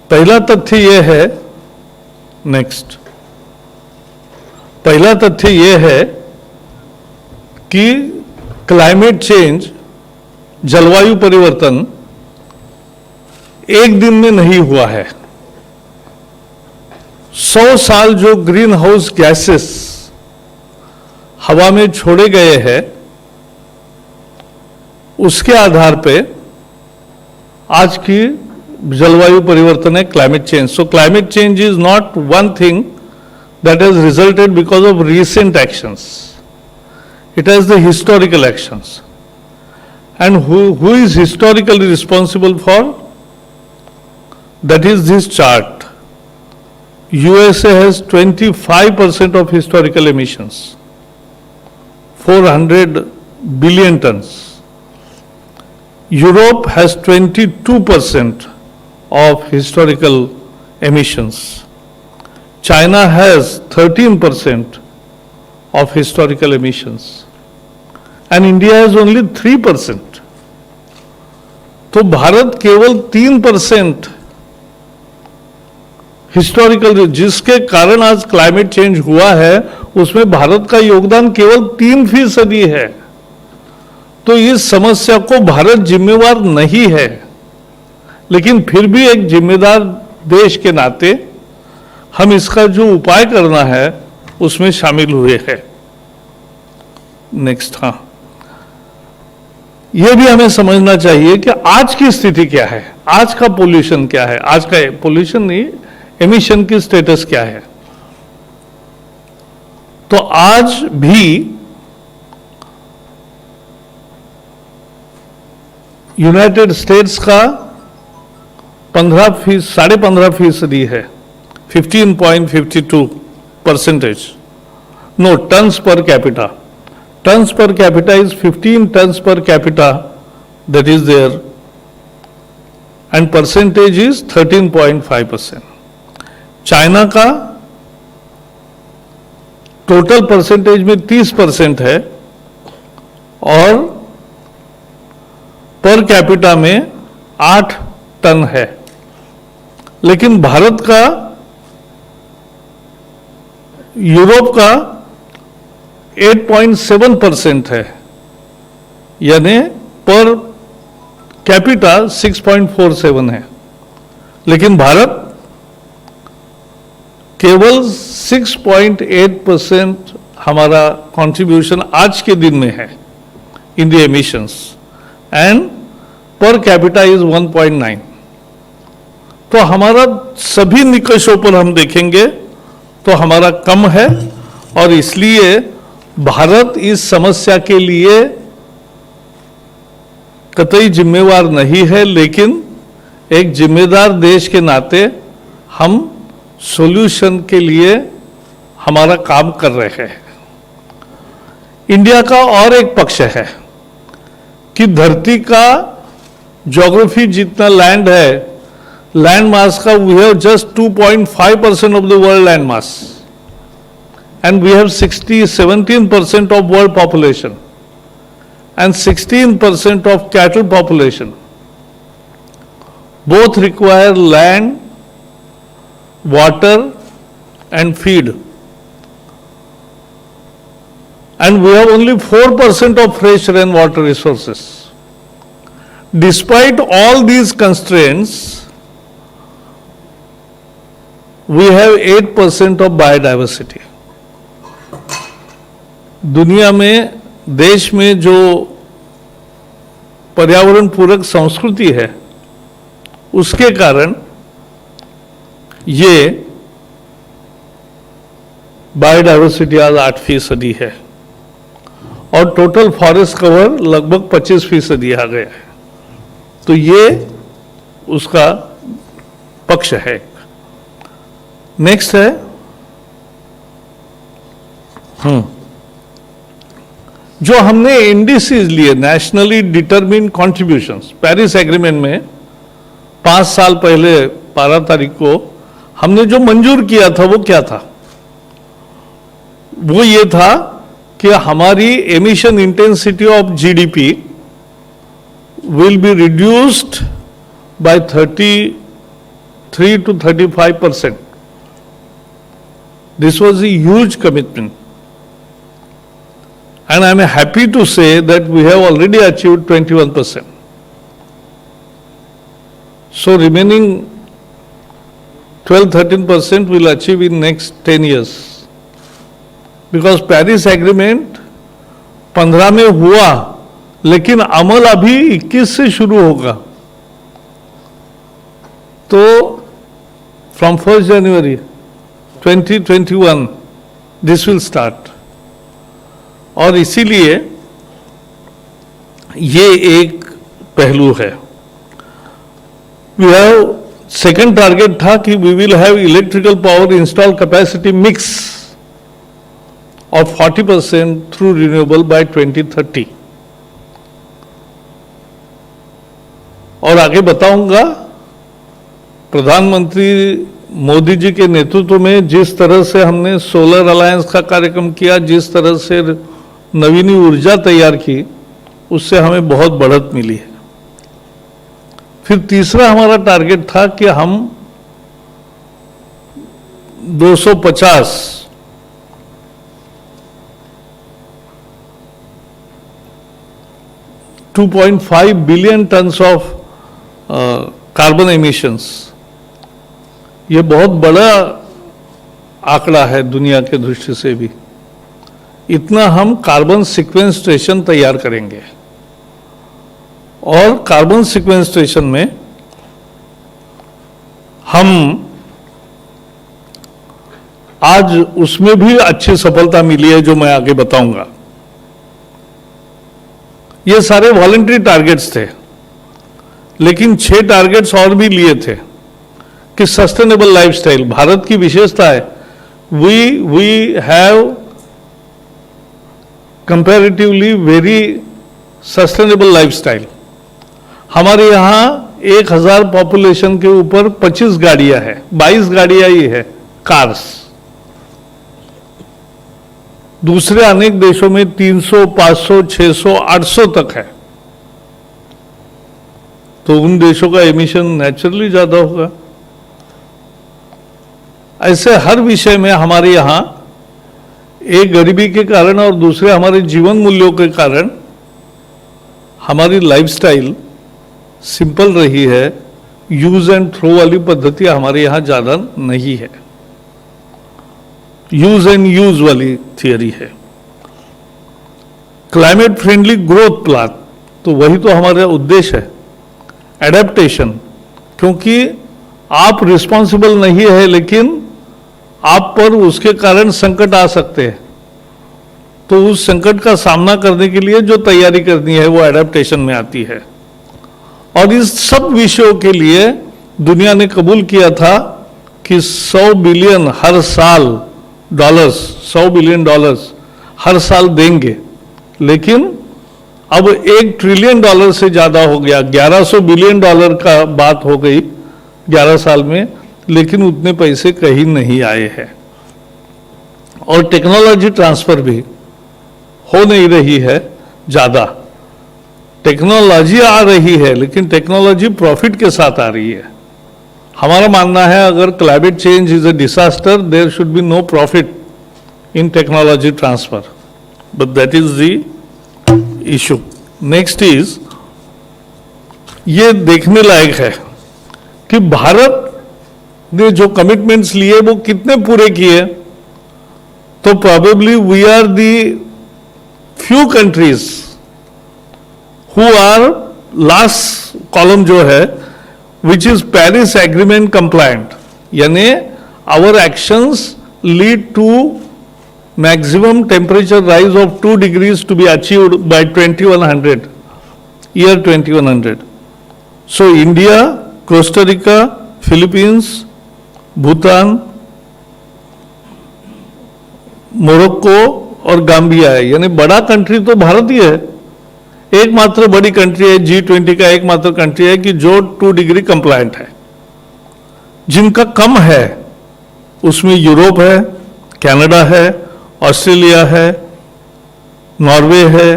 पहला तथ्य यह है, नेक्स्ट, पहला तथ्य यह है कि क्लाइमेट चेंज, जलवायु परिवर्तन एक दिन में नहीं हुआ है। 100 साल जो ग्रीन हाउस गैसेस हवा में छोड़े गए हैं, उसके आधार पे आज की जलवायु परिवर्तन है climate change. So climate change is not one thing that has resulted because of recent actions. It has the historical actions. And who is historically responsible for? That is this chart. USA has 25% of historical emissions, 400 billion tons. Europe has 22% of historical emissions. China has 13% of historical emissions and India has only 3%. तो भारत केवल 3% historical, जिसके कारण आज climate change हुआ है, उसमें भारत का योगदान केवल 3% है। तो इस समस्या को भारत जिम्मेवार नहीं है, लेकिन फिर भी एक जिम्मेदार देश के नाते हम इसका जो उपाय करना है उसमें शामिल हुए हैं। नेक्स्ट, हाँ, यह भी हमें समझना चाहिए कि आज की स्थिति क्या है, आज का पोल्यूशन क्या है, आज का पोल्यूशन नहीं, एमिशन की स्टेटस क्या है। तो आज भी यूनाइटेड स्टेट्स का 15.5% है, 15.52%. No, tons per capita. Tons per capita is 15 tons per capita that is there, and percentage is 13.5%. China का टोटल परसेंटेज में 30% है और पर कैपिटा में 8 टन है, लेकिन भारत का, यूरोप का 8.7% है, यानी पर कैपिटा 6.47 है, लेकिन भारत केवल 6.8% हमारा कंट्रीब्यूशन आज के दिन में है in the emissions, and per capita is 1.9. तो हमारा सभी निकषों पर हम देखेंगे तो हमारा कम है, और इसलिए भारत इस समस्या के लिए कतई जिम्मेवार नहीं है, लेकिन एक जिम्मेदार देश के नाते हम सॉल्यूशन के लिए हमारा काम कर रहे हैं। इंडिया का और एक पक्ष है कि धरती का ज्योग्राफी जितना लैंड है, लैंड मास का, we have just 2.5% of the world land mass, and we have 17% of world population and 16% of cattle population. Both require land, water and feed. And we have only 4% of fresh rainwater resources. Despite all these constraints, we have 8% of biodiversity. दुनिया में, देश में जो पर्यावरण पूरक संस्कृति है, उसके कारण ये बायोडाइवर्सिटी आज 8% है, और टोटल फॉरेस्ट कवर लगभग 25% आ गया है। तो ये उसका पक्ष है। नेक्स्ट है, जो हमने इंडिसेस लिए, nationally determined contributions, Paris agreement में 5 साल पहले 12 तारीख को हमने जो मंजूर किया था, वो क्या था? वो ये था कि हमारी emission intensity of GDP will be reduced by 3 to 35%. This was a huge commitment. And I am happy to say that we have already achieved 21%. So remaining 12-13% we'll achieve in next 10 years. Because Paris Agreement 15 में हुआ, लेकिन अमल अभी 21 से शुरू होगा. तो from 1st January 2021 this will start. और इसीलिए ये एक पहलू है. We have second target था कि we will have electrical power install capacity mix of 40% through renewable by 2030. और आगे बताऊंगा, प्रधानमंत्री मोदी जी के नेतृत्व में जिस तरह से हमने सोलर अलायंस का कार्यक्रम किया, जिस तरह से नवीनी ऊर्जा तैयार की, उससे हमें बहुत बढ़त मिली है. फिर तीसरा हमारा टारगेट था कि हम 250 2.5 billion tons of carbon emissions. ये बहुत बड़ा आंकड़ा है दुनिया के दृष्टि से भी. इतना हम कार्बन सिक्वेंस्ट्रेशन तैयार करेंगे. और कार्बन सिक्वेंस्ट्रेशन में हम आज उसमें भी अच्छी सफलता मिली है, जो मैं आगे बताऊंगा. ये सारे वॉलंटरी टारगेट्स थे, लेकिन 6 टारगेट्स और भी लिए थे कि सस्टेनेबल लाइफस्टाइल. भारत की विशेषता है, we have comparatively very sustainable lifestyle. हमारे यहाँ 1000 पॉपुलेशन के ऊपर 25 गाड़ियां हैं, 22 गाड़ियां ही है कार्स. दूसरे अनेक देशों में 300, 500, 600, 800 तक है. तो उन देशों का एमिशन नेचुरली ज्यादा होगा. ऐसे हर विषय में हमारे यहाँ एक गरीबी के कारण और दूसरे हमारे जीवन मूल्यों के कारण हमारी लाइफस्टाइल सिंपल रही है. यूज एंड थ्रो वाली पद्धति हमारे यहाँ ज्यादा नहीं है, यूज एंड यूज वाली थियरी है. क्लाइमेट फ्रेंडली ग्रोथ प्लान, तो वही तो हमारा उद्देश्य है. एडेप्टेशन, क्योंकि आप रिस्पॉन्सिबल नहीं है, लेकिन आप पर उसके कारण संकट आ सकते हैं. तो उस संकट का सामना करने के लिए जो तैयारी करनी है वो एडेप्टेशन में आती है. और इस सब विषयों के लिए दुनिया ने कबूल किया था कि 100 बिलियन हर साल डॉलर्स, 100 बिलियन डॉलर्स हर साल देंगे. लेकिन अब $1 ट्रिलियन से ज्यादा हो गया, 1100 बिलियन डॉलर का बात हो गई 11 साल में, लेकिन उतने पैसे कहीं नहीं आए हैं. और टेक्नोलॉजी ट्रांसफर भी हो नहीं रही है ज्यादा. टेक्नोलॉजी आ रही है, लेकिन टेक्नोलॉजी प्रॉफिट के साथ आ रही है. हमारा मानना है, अगर climate change is a disaster, there should be no profit in technology transfer. But that is the issue. Next is, ये देखने लायक है कि भारत ने जो कमिटमेंट्स लिए वो कितने पूरे किए. तो probably we are the few countries who are, last column जो है, which is Paris agreement compliant. यानी our actions lead to maximum temperature rise of 2 degrees to be achieved by 2100, year 2100. So India, Costa Rica, Philippines, Bhutan, Morocco और Gambia है. यानी बड़ा country तो भारत ही है. एकमात्र बड़ी कंट्री है, G20 का एकमात्र कंट्री है कि जो 2 डिग्री कंप्लायंट है. जिनका कम है उसमें यूरोप है, कनाडा है, ऑस्ट्रेलिया है, नॉर्वे है,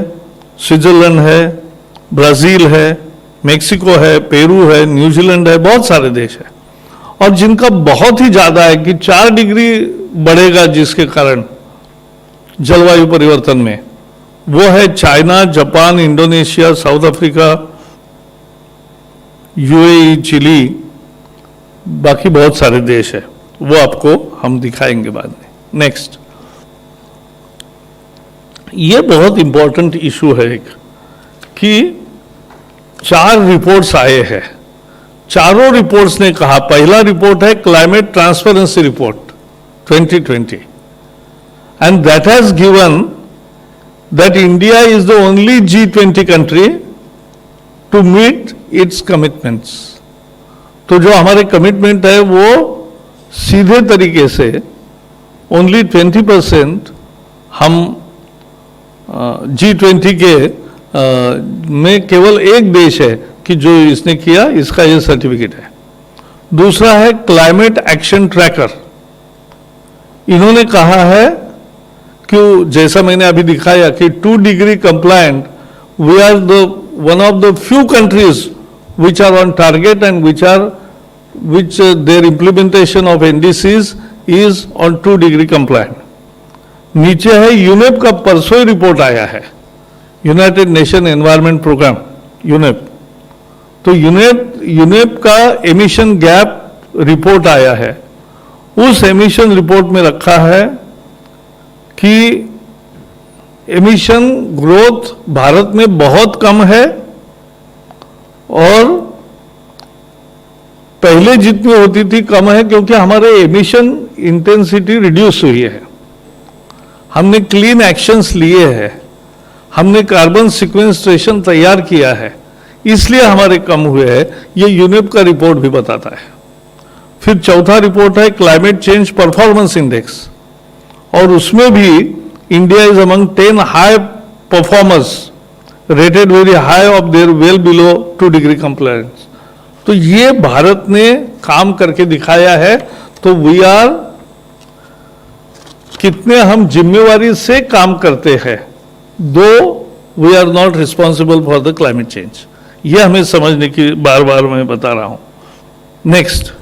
स्विट्जरलैंड है, ब्राजील है, मेक्सिको है, पेरू है, न्यूजीलैंड है, बहुत सारे देश है. और जिनका बहुत ही ज्यादा है कि 4 डिग्री बढ़ेगा जिसके कारण जलवायु परिवर्तन में, वो है China, Japan, Indonesia, South Africa, UAE, Chile, बाकी बहुत सारे देश है, वो आपको हम दिखाएंगे बाद में। नेक्स्ट, ये बहुत इंपॉर्टेंट इशू है एक, कि 4 रिपोर्ट्स आए हैं, चारों रिपोर्ट्स ने कहा, पहला रिपोर्ट है climate transparency report 2020, and that has given that India is the only G20 country to meet its commitments. तो जो हमारे कमिटमेंट है वो सीधे तरीके से ओनली 20% हम G20 के में केवल एक देश है कि जो इसने किया, इसका ये सर्टिफिकेट है। दूसरा है क्लाइमेट एक्शन ट्रैकर, इन्होंने कहा है क्यों, जैसा मैंने अभी दिखाया कि 2 degree compliant, we are the one of the few countries which are on target and which their implementation of NDCs is on 2 degree compliant. नीचे है यूनेप का परसों ही रिपोर्ट आया है, United Nation Environment Programme, UNEP. तो UNEP का emission gap report आया है, उस एमिशन रिपोर्ट में रखा है कि एमिशन ग्रोथ भारत में बहुत कम है और पहले जितनी होती थी कम है, क्योंकि हमारे एमिशन इंटेंसिटी रिड्यूस हुई है, हमने क्लीन एक्शंस लिए हैं, हमने कार्बन सिक्वेंस्ट्रेशन तैयार किया है, इसलिए हमारे कम हुए हैं, ये यूनेप का रिपोर्ट भी बताता है। फिर चौथा रिपोर्ट है क्लाइमेट चेंज परफॉर्मेंस इंडेक्स, और उसमें भी India is among 10 high performers rated very high of their well below 2 degree compliance. तो ये भारत ने काम करके दिखाया है। तो वी आर, कितने हम जिम्मेवारी से काम करते हैं, though we are not responsible for the climate change, ये हमें समझने की बार बार मैं बता रहा हूं। नेक्स्ट,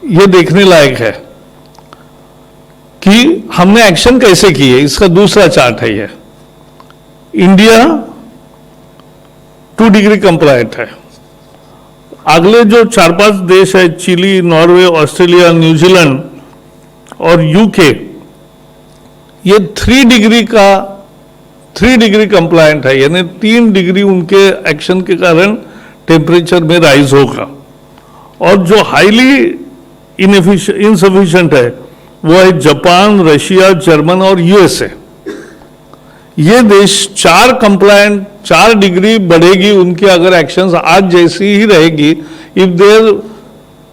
ये देखने लायक है कि हमने एक्शन कैसे किए, इसका दूसरा चार्ट है ये। इंडिया 2 डिग्री कंप्लायंट है, अगले जो 4-5 देश है, चिली, नॉर्वे, ऑस्ट्रेलिया, न्यूजीलैंड और यूके, ये 3 डिग्री कंप्लायंट है, यानी 3 डिग्री उनके एक्शन के कारण टेम्परेचर में राइज होगा। और जो हाईली इनसफिशिएंट है वो है जापान, रशिया, जर्मन और यूएसए। ये देश 4 डिग्री बढ़ेगी उनकी अगर एक्शंस आज जैसी ही रहेगी, if their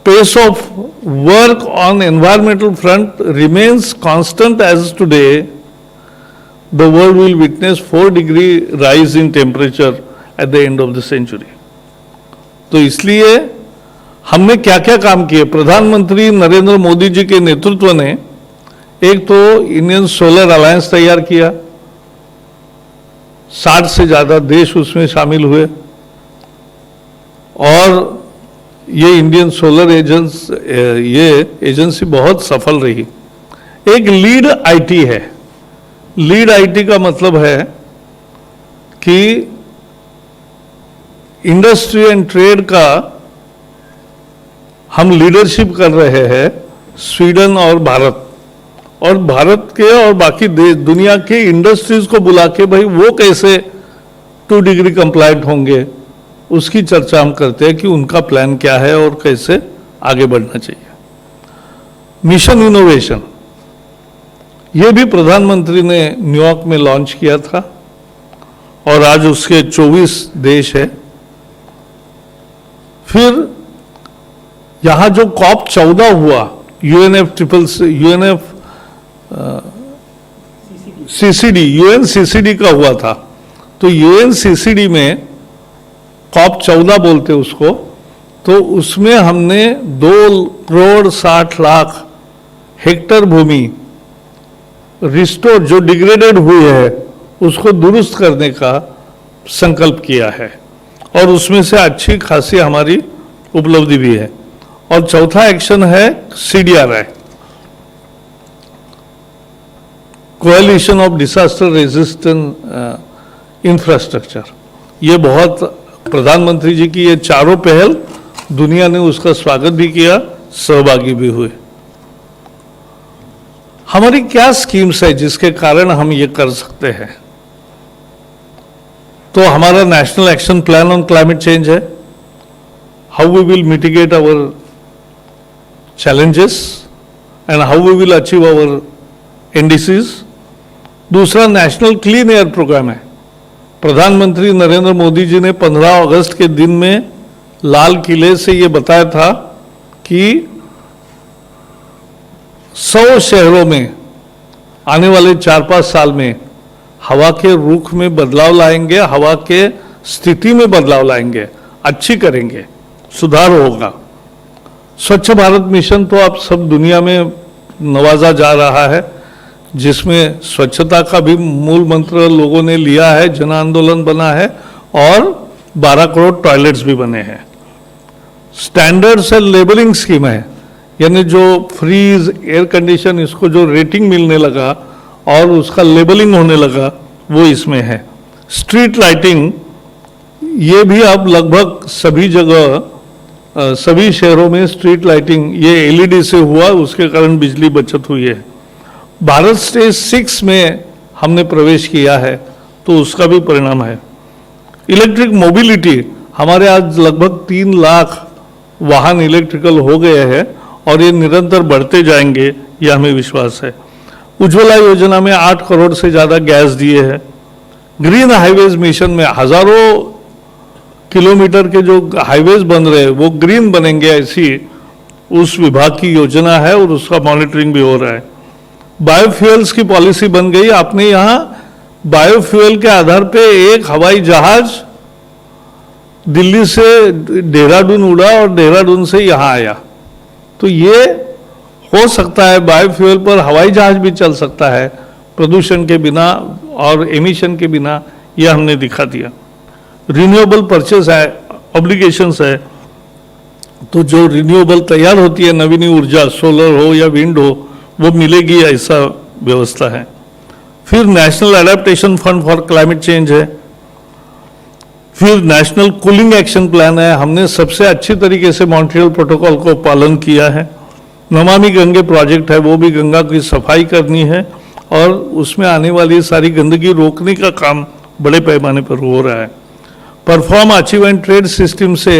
pace of work on environmental front remains constant as today, the world will witness 4 degree rise in temperature at the end of the century. तो इसलिए हमने क्या क्या काम किए, प्रधानमंत्री नरेंद्र मोदी जी के नेतृत्व ने एक तो इंडियन सोलर अलायंस तैयार किया, 60 से ज्यादा देश उसमें शामिल हुए, और ये इंडियन सोलर एजेंसी बहुत सफल रही। एक लीड आईटी है, लीड आईटी का मतलब है कि इंडस्ट्री एंड ट्रेड का हम लीडरशिप कर रहे हैं, स्वीडन और भारत, और भारत के और बाकी देश दुनिया के इंडस्ट्रीज को बुला के भाई वो कैसे 2 डिग्री कंप्लायंट होंगे, उसकी चर्चा हम करते हैं कि उनका प्लान क्या है और कैसे आगे बढ़ना चाहिए। मिशन इनोवेशन, ये भी प्रधानमंत्री ने न्यूयॉर्क में लॉन्च किया था और आज उसके 24 देश है। फिर यहां जो COP 14 हुआ, UNCCD का हुआ था, तो UNCCD में COP 14 बोलते उसको, तो उसमें हमने 2,60,00,000 हेक्टर भूमि रिस्टोर, जो डिग्रेडेड हुई है उसको दुरुस्त करने का संकल्प किया है, और उसमें से अच्छी खासी हमारी उपलब्धि भी है। और चौथा एक्शन है CDRI, coalition of disaster resistant infrastructure. ये बहुत प्रधानमंत्री जी की ये चारों पहल, दुनिया ने उसका स्वागत भी किया, सहभागी भी हुए। हमारी क्या स्कीम्स है जिसके कारण हम ये कर सकते हैं? तो हमारा national action plan on climate change है, how we will mitigate our challenges and how we will achieve our NDCs। दूसरा नेशनल क्लीन एयर प्रोग्राम है। प्रधानमंत्री नरेंद्र मोदी जी ने 15 अगस्त के दिन में लाल किले से ये बताया था कि 100 शहरों में आने वाले 4-5 साल में हवा के रुख में बदलाव लाएंगे, हवा के स्थिति में बदलाव लाएंगे, अच्छी करेंगे, सुधार होगा। स्वच्छ भारत मिशन तो आप सब दुनिया में नवाजा जा रहा है, जिसमें स्वच्छता का भी मूल मंत्र लोगों ने लिया है, जन आंदोलन बना है और 12 करोड़ टॉयलेट्स भी बने हैं। स्टैंडर्ड्स एंड लेबलिंग स्कीम है, यानी जो फ्रीज, एयर कंडीशन, इसको जो रेटिंग मिलने लगा और उसका लेबलिंग होने लगा, वो इसमें है। स्ट्रीट लाइटिंग, ये भी अब लगभग सभी जगह, सभी शहरों में स्ट्रीट लाइटिंग ये LED से हुआ, उसके कारण बिजली बचत हुई है। भारत स्टेज 6 में हमने प्रवेश किया है, तो उसका भी परिणाम है। इलेक्ट्रिक मोबिलिटी, हमारे आज लगभग 3 लाख वाहन इलेक्ट्रिकल हो गए हैं और ये निरंतर बढ़ते जाएंगे, ये हमें विश्वास है। उज्ज्वला योजना में 8 करोड़ से ज़्यादा गैस दिए हैं। ग्रीन हाईवेज मिशन में हजारों किलोमीटर के जो हाईवेज बन रहे हैं वो ग्रीन बनेंगे, ऐसी उस विभाग की योजना है और उसका मॉनिटरिंग भी हो रहा है। बायोफ्यूल्स की पॉलिसी बन गई। आपने यहाँ बायोफ्यूल के आधार पे एक हवाई जहाज दिल्ली से देहरादून उड़ा और देहरादून से यहाँ आया, तो ये हो सकता है, बायोफ्यूल पर हवाई जहाज भी चल सकता है प्रदूषण के बिना और एमिशन के बिना, ये हमने दिखा दिया। रिन्यूएबल परचेस है, ऑब्लिगेशंस है, तो जो रिन्यूएबल तैयार होती है, नवीनी ऊर्जा, सोलर हो या विंड हो, वो मिलेगी, ऐसा व्यवस्था है। फिर national adaptation fund for climate change है। फिर नेशनल कूलिंग एक्शन प्लान है। हमने सबसे अच्छी तरीके से मॉन्ट्रियल प्रोटोकॉल को पालन किया है। नमामि गंगे प्रोजेक्ट है, वो भी गंगा की सफाई करनी है और उसमें आने वाली सारी गंदगी रोकने का काम बड़े पैमाने पर हो रहा है। Perform, achieve and trade system से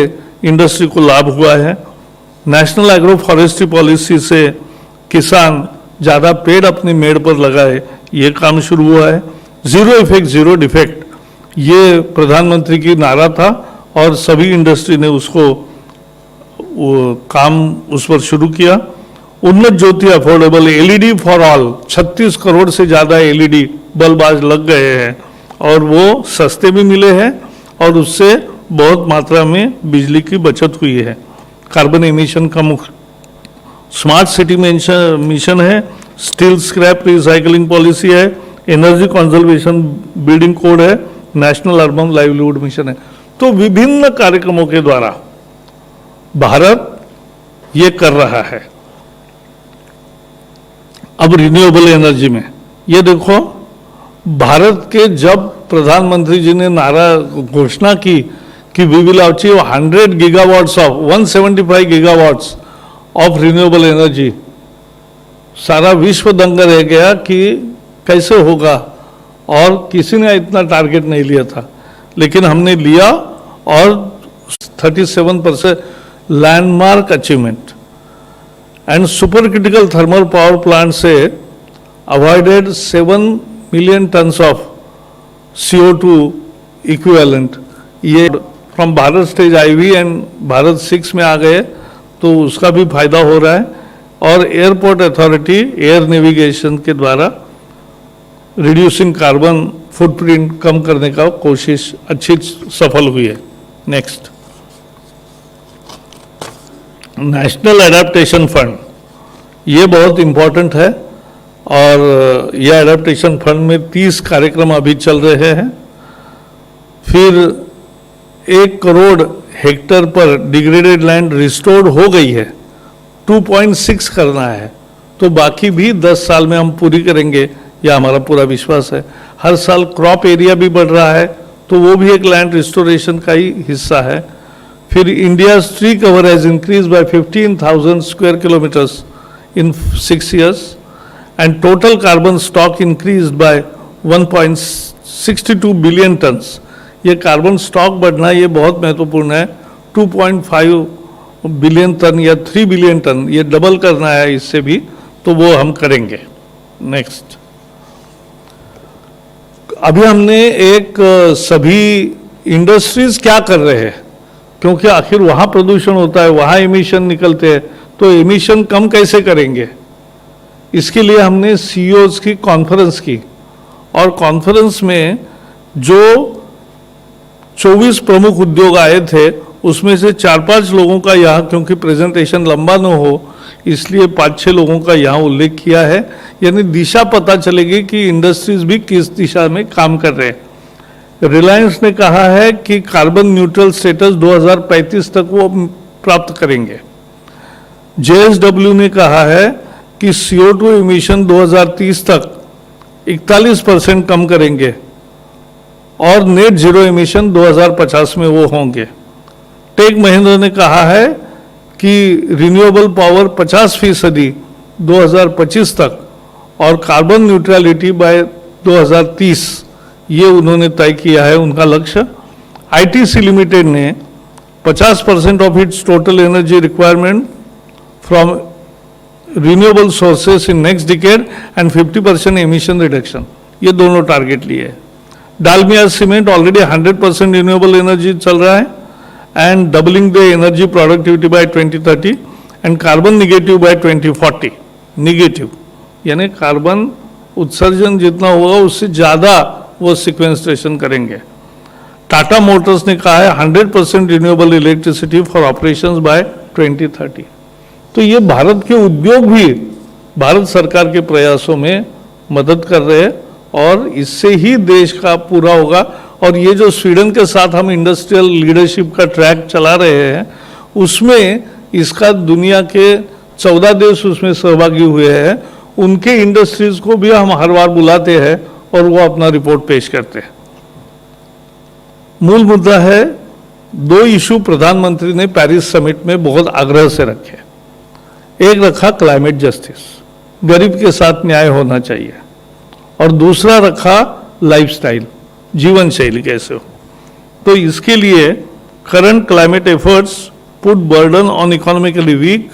इंडस्ट्री को लाभ हुआ है। नेशनल एग्रो फॉरेस्ट्री पॉलिसी से किसान ज़्यादा पेड़ अपने मेड़ पर लगाए, ये काम शुरू हुआ है। जीरो इफेक्ट जीरो डिफेक्ट, ये प्रधानमंत्री की नारा था और सभी इंडस्ट्री ने उसको काम उस पर शुरू किया। Unnat Jyoti affordable, LED for all, 36 crore से ज़्यादा LED बल्ब आज लग गए हैं और वो सस्ते भी मिले हैं और उससे बहुत मात्रा में बिजली की बचत हुई है। कार्बन एमिशन का मुख्य स्मार्ट सिटी मिशन है। स्टील स्क्रैप रिसाइकलिंग पॉलिसी है। एनर्जी कंजर्वेशन बिल्डिंग कोड है। नेशनल अर्बन लाइवलीहुड मिशन है। तो विभिन्न कार्यक्रमों के द्वारा भारत ये कर रहा है। अब रिन्यूएबल एनर्जी में ये देखो, भारत के जब प्रधानमंत्री जी ने नारा घोषणा की कि we will achieve 100 gigawatts of 175 gigawatts of renewable energy, सारा विश्व दंग रह गया कि कैसे होगा, और किसी ने इतना टारगेट नहीं लिया था, लेकिन हमने लिया और 37% landmark achievement. And super critical thermal power plant से avoided 7 million tons of CO2 equivalent. ये from Bharat stage IV and Bharat 6 में आ गए, तो उसका भी फायदा हो रहा है। और एयरपोर्ट अथॉरिटी एयर नेविगेशन के द्वारा रिड्यूसिंग कार्बन फुटप्रिंट कम करने का कोशिश अच्छी सफल हुई है। नेक्स्ट, नेशनल एडेप्टेशन फंड, ये बहुत इम्पोर्टेंट है और यह एडेप्टेशन फंड में 30 कार्यक्रम अभी चल रहे हैं। फिर 1 करोड़ हेक्टर पर डिग्रेडेड लैंड रिस्टोर्ड हो गई है, 2.6 करना है, तो बाकी भी 10 साल में हम पूरी करेंगे, यह हमारा पूरा विश्वास है। हर साल क्रॉप एरिया भी बढ़ रहा है, तो वो भी एक लैंड रिस्टोरेशन का ही हिस्सा है। फिर India tree cover has increase by 15,000 square kilometres in 6 years and total carbon stock increase by 1.62 billion turns. ये कार्बन स्टॉक बढ़ना ये बहुत महत्वपूर्ण है, 2.5 बिलियन टन या 3 बिलियन टन, ये डबल करना है इससे भी, तो वो हम करेंगे। नेक्स्ट, अभी हमने एक सभी इंडस्ट्रीज क्या कर रहे हैं, क्योंकि आखिर वहाँ प्रदूषण होता है, वहाँ एमिशन निकलते हैं, तो एमिशन कम कैसे करेंगे, इसके लिए हमने सीईओज की कॉन्फ्रेंस की, और कॉन्फ्रेंस में जो 24 प्रमुख उद्योग आए थे, उसमें से 4-5 लोगों का यहाँ, क्योंकि प्रेजेंटेशन लंबा न हो इसलिए 5-6 लोगों का यहाँ उल्लेख किया है, यानी दिशा पता चलेगी कि इंडस्ट्रीज भी किस दिशा में काम कर रहे हैं। रिलायंस ने कहा है कि कार्बन न्यूट्रल स्टेटस 2035 तक वो प्राप्त करेंगे। जेएसडब्ल्यू ने कहा है कि CO2 एमिशन 2030 तक 41% कम करेंगे और नेट जीरो एमिशन 2050 में वो होंगे। टेक महिंद्रा ने कहा है कि रिन्यूएबल पावर 50% 2025 तक और कार्बन न्यूट्रलिटी बाय 2030, ये उन्होंने तय किया है उनका लक्ष्य। आईटीसी लिमिटेड ने 50% of its total energy requirement from renewable sources in next decade and 50% emission reduction, ये दोनों टारगेट लिए है। Dalmia cement already 100% renewable energy चल रहा है and doubling the energy productivity by 2030 and carbon negative by 2040। Negative यानी carbon उत्सर्जन जितना होगा उससे ज़्यादा वो सिक्वेंस्ट्रेशन करेंगे। टाटा मोटर्स ने कहा है 100% renewable electricity for operations by 2030। तो ये भारत के उद्योग भी भारत सरकार के प्रयासों में मदद कर रहे हैं और इससे ही देश का पूरा होगा। और ये जो स्वीडन के साथ हम इंडस्ट्रियल लीडरशिप का ट्रैक चला रहे हैं, उसमें इसका दुनिया के 14 देश उसमें सहभागी हुए हैं, उनके इंडस्ट्रीज को भी हम हर बार बुलाते हैं और वो अपना रिपोर्ट पेश करते हैं। मूल मुद्दा है, 2 इशू प्रधानमंत्री ने पेरिस समिट में बहुत आग्रह से रखे। एक रखा क्लाइमेट जस्टिस, गरीब के साथ न्याय होना चाहिए, और दूसरा रखा लाइफस्टाइल, जीवन शैली कैसे हो। तो इसके लिए current climate efforts put burden on economically weak,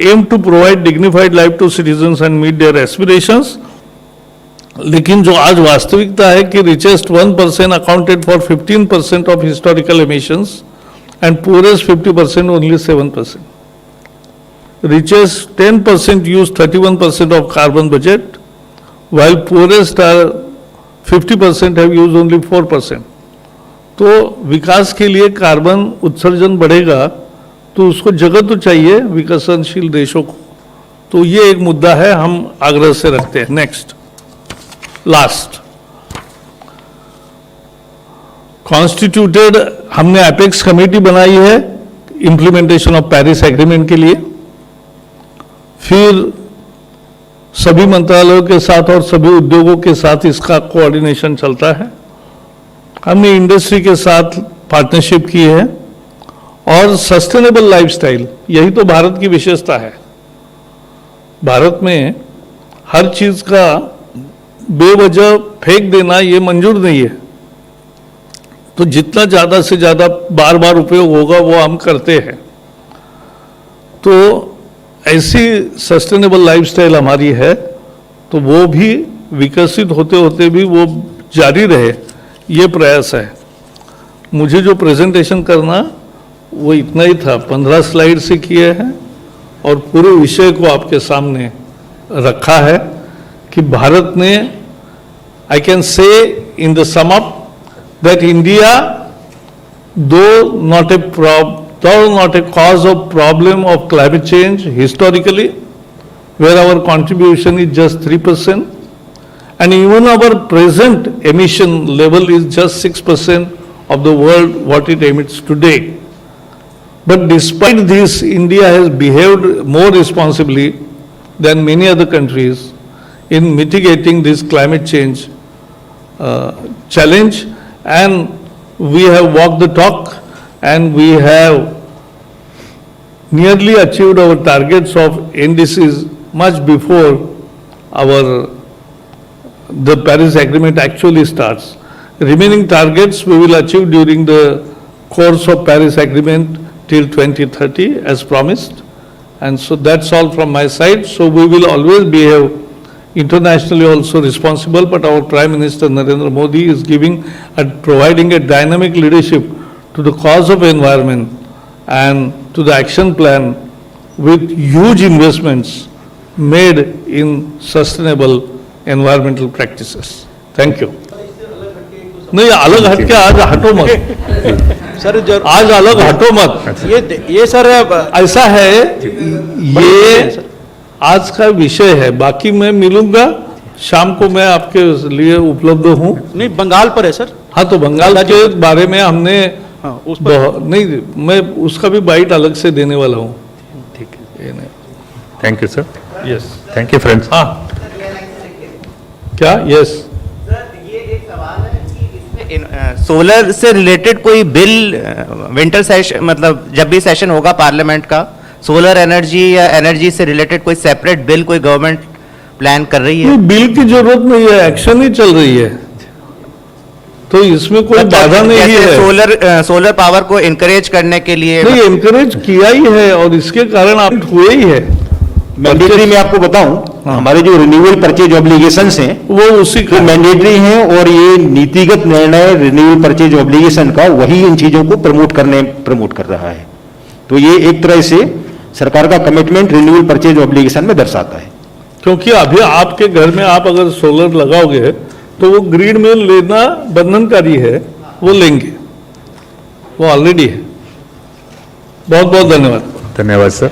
aim to provide dignified life to citizens and meet their aspirations. लेकिन जो आज वास्तविकता है कि richest 1% accounted for 15% of historical emissions and poorest 50% only 7%. Richest 10% use 31% of carbon budget, while poorest are 50% have used only 4%. तो विकास के लिए carbon उत्सर्जन बढ़ेगा तो उसको जगह तो चाहिए विकसनशील देशों को, तो ये एक मुद्दा है, हम आग्रह से रखते हैं। नेक्स्ट, लास्ट, कॉन्स्टिट्यूटेड हमने एपेक्स कमेटी बनाई है इंप्लीमेंटेशन ऑफ पेरिस एग्रीमेंट के लिए। फिर सभी मंत्रालयों के साथ और सभी उद्योगों के साथ इसका कोऑर्डिनेशन चलता है। हमने इंडस्ट्री के साथ पार्टनरशिप की है और सस्टेनेबल लाइफस्टाइल, यही तो भारत की विशेषता है। भारत में हर चीज का बेवजह फेंक देना ये मंजूर नहीं है, तो जितना ज्यादा से ज्यादा बार बार उपयोग होगा वो हम करते हैं। तो ऐसी सस्टेनेबल लाइफस्टाइल हमारी है, तो वो भी विकसित होते होते भी वो जारी रहे, ये प्रयास है। मुझे जो प्रेजेंटेशन करना वो इतना ही था, 15 स्लाइड से किए हैं और पूरे विषय को आपके सामने रखा है कि भारत ने, I can say in the sum up that India though not a cause of problem of climate change historically, where our contribution is just 3%, and even our present emission level is just 6% of the world what it emits today. But despite this, India has behaved more responsibly than many other countries in mitigating this climate change challenge, and we have walked the talk, and we have nearly achieved our targets of NDCs much before the Paris Agreement actually starts. Remaining targets we will achieve during the course of Paris Agreement till 2030 as promised. And so that's all from my side. So we will always behave internationally also responsible, but our Prime Minister Narendra Modi is giving and providing a dynamic leadership to the cause of environment and to the action plan with huge investments made in sustainable environmental practices. Thank you. नहीं अलग हटके आज हटो मत sir आज अलग हटो मत। ये सर ऐसा है, ये आज का विषय है, बाकी मैं मिलूंगा शाम को, मैं आपके लिए उपलब्ध हूँ। नहीं, बंगाल पर है सर। हाँ, तो बंगाल के बारे में हमने उस पर नहीं, मैं उसका भी बाइट अलग से देने वाला हूँ। ठीक है, ये नहीं। Thank you sir. Yes, thank you friends. हाँ क्या? यस ये एक सवाल है कि इसमें सोलर से रिलेटेड कोई बिल विंटर सेशन, मतलब जब भी सेशन होगा पार्लियामेंट का, सोलर एनर्जी या एनर्जी से रिलेटेड कोई सेपरेट बिल कोई गवर्नमेंट प्लान कर रही है? बिल की जरूरत नहीं है, एक्शन ही चल रही है, तो इसमें कोई बाधा नहीं है। सोलर पावर को इनकरेज करने के लिए नहीं, एनकरेज किया ही है और इसके कारण आप हुए ही है। मैंडेटरी में आपको बताऊं, हमारे जो रिन्यूएबल परचेज ऑब्लिगेशंस हैं वो उसी जो मैंडेटरी हैं, और ये नीतिगत निर्णय रिन्यूएबल परचेज ऑब्लिगेशन का वही इन चीजों को प्रमोट कर रहा है। तो ये एक तरह से सरकार का कमिटमेंट रिन्यूएबल परचेज ऑब्लिगेशन में दर्शाता है। क्योंकि अभी आपके घर में आप अगर सोलर लगाओगे तो वो ग्रिड में लेना बंधनकारी है, वो लेंगे, वो ऑलरेडी है। बहुत बहुत धन्यवाद। धन्यवाद सर।